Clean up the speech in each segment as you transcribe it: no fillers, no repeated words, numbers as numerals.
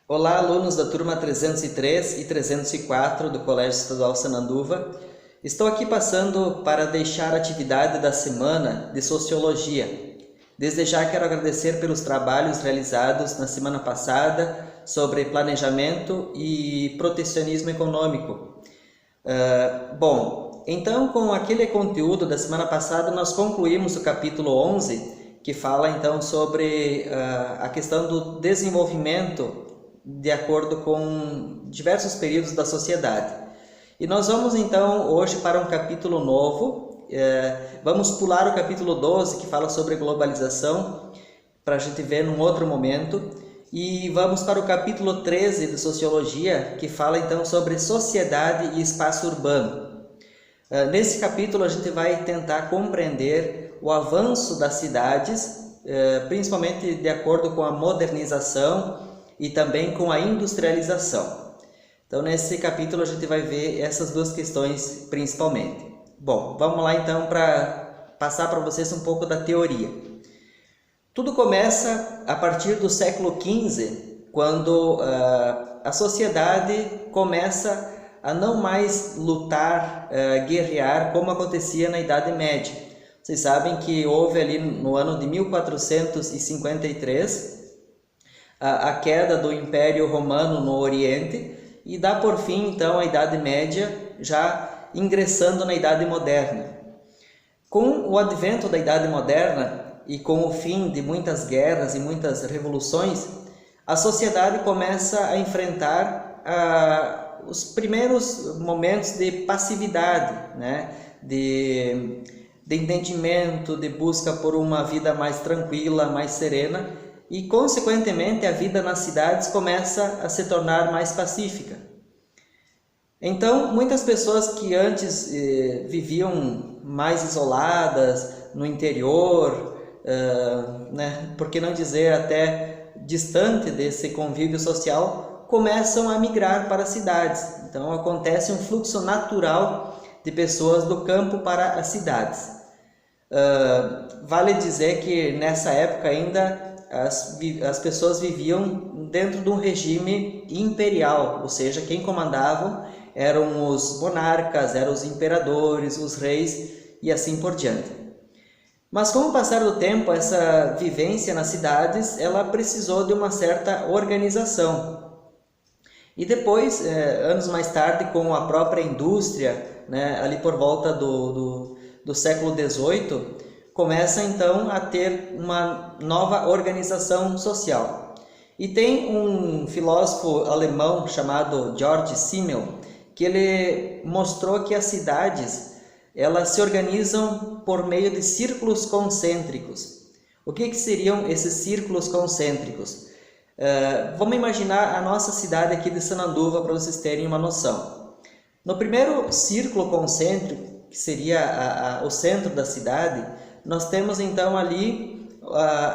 Olá, alunos da turma 303 e 304 do Colégio Estadual Sananduva. Estou aqui passando para deixar a atividade da semana de Sociologia. Desde já quero agradecer pelos trabalhos realizados na semana passada sobre planejamento e protecionismo econômico. Então com aquele conteúdo da semana passada nós concluímos o capítulo 11, que fala então sobre a questão do desenvolvimento de acordo com diversos períodos da sociedade. E nós vamos então hoje para um capítulo novo, vamos pular o capítulo 12, que fala sobre globalização, para a gente ver num outro momento, e vamos para o capítulo 13 de Sociologia, que fala então sobre sociedade e espaço urbano. Nesse capítulo a gente vai tentar compreender o avanço das cidades, principalmente de acordo com a modernização e também com a industrialização. Então nesse capítulo a gente vai ver essas duas questões principalmente. Bom, vamos lá então para passar para vocês um pouco da teoria. Tudo começa a partir do século XV, quando a sociedade começa a não mais lutar, guerrear, como acontecia na Idade Média. Vocês sabem que houve ali no ano de 1453 a queda do Império Romano no Oriente e dá por fim então a Idade Média, já ingressando na Idade Moderna. Com o advento da Idade Moderna e com o fim de muitas guerras e muitas revoluções, a sociedade começa a enfrentar os primeiros momentos de passividade, né? de entendimento, de busca por uma vida mais tranquila, mais serena, e consequentemente a vida nas cidades começa a se tornar mais pacífica. Então muitas pessoas que antes viviam mais isoladas no interior, por que não dizer até distante desse convívio social, começam a migrar para as cidades. Então acontece um fluxo natural de pessoas do campo para as cidades. Vale dizer que nessa época ainda as pessoas viviam dentro de um regime imperial, ou seja, quem comandavam eram os monarcas, eram os imperadores, os reis e assim por diante. Mas com o passar do tempo, essa vivência nas cidades, ela precisou de uma certa organização. E depois, anos mais tarde, com a própria indústria, né, ali por volta do século XVIII, começa então a ter uma nova organização social. E tem um filósofo alemão chamado Georg Simmel, que ele mostrou que as cidades elas se organizam por meio de círculos concêntricos. O que seriam esses círculos concêntricos? Vamos imaginar a nossa cidade aqui de Sananduva para vocês terem uma noção. No primeiro círculo concêntrico, que seria o centro da cidade, nós temos então ali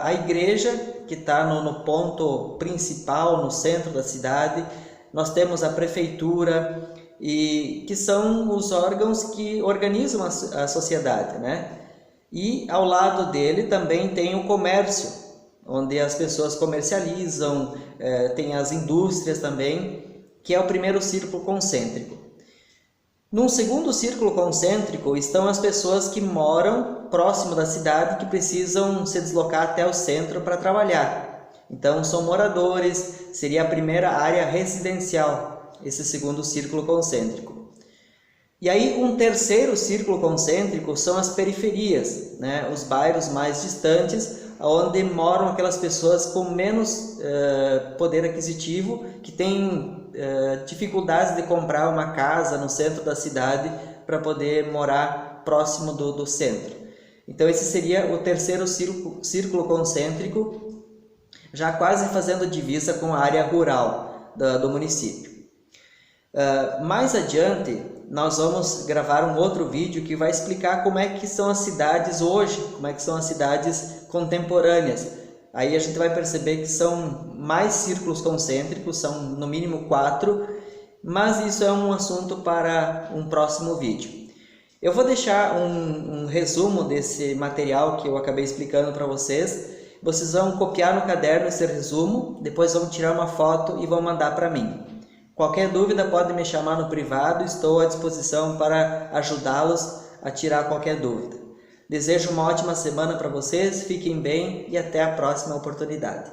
a igreja, que está no ponto principal, no centro da cidade. Nós temos a prefeitura, e que são os órgãos que organizam a sociedade, né? E ao lado dele também tem o comércio, onde as pessoas comercializam, tem as indústrias também, que é o primeiro círculo concêntrico. Num segundo círculo concêntrico estão as pessoas que moram próximo da cidade, que precisam se deslocar até o centro para trabalhar. Então são moradores, seria a primeira área residencial, esse segundo círculo concêntrico. E aí um terceiro círculo concêntrico são as periferias, né? Os bairros mais distantes, onde moram aquelas pessoas com menos poder aquisitivo, que têm dificuldades de comprar uma casa no centro da cidade para poder morar próximo do centro. Então esse seria o terceiro círculo concêntrico, já quase fazendo divisa com a área rural do município. Mais adiante nós vamos gravar um outro vídeo que vai explicar como é que são as cidades hoje, como é que são as cidades contemporâneas. Aí a gente vai perceber que são mais círculos concêntricos, são no mínimo 4, mas isso é um assunto para um próximo vídeo. Eu vou deixar um resumo desse material que eu acabei explicando para vocês Vocês vão copiar no caderno esse resumo, depois vão tirar uma foto e vão mandar para mim. Qualquer dúvida pode me chamar no privado, estou à disposição para ajudá-los a tirar qualquer dúvida. Desejo uma ótima semana para vocês, fiquem bem e até a próxima oportunidade.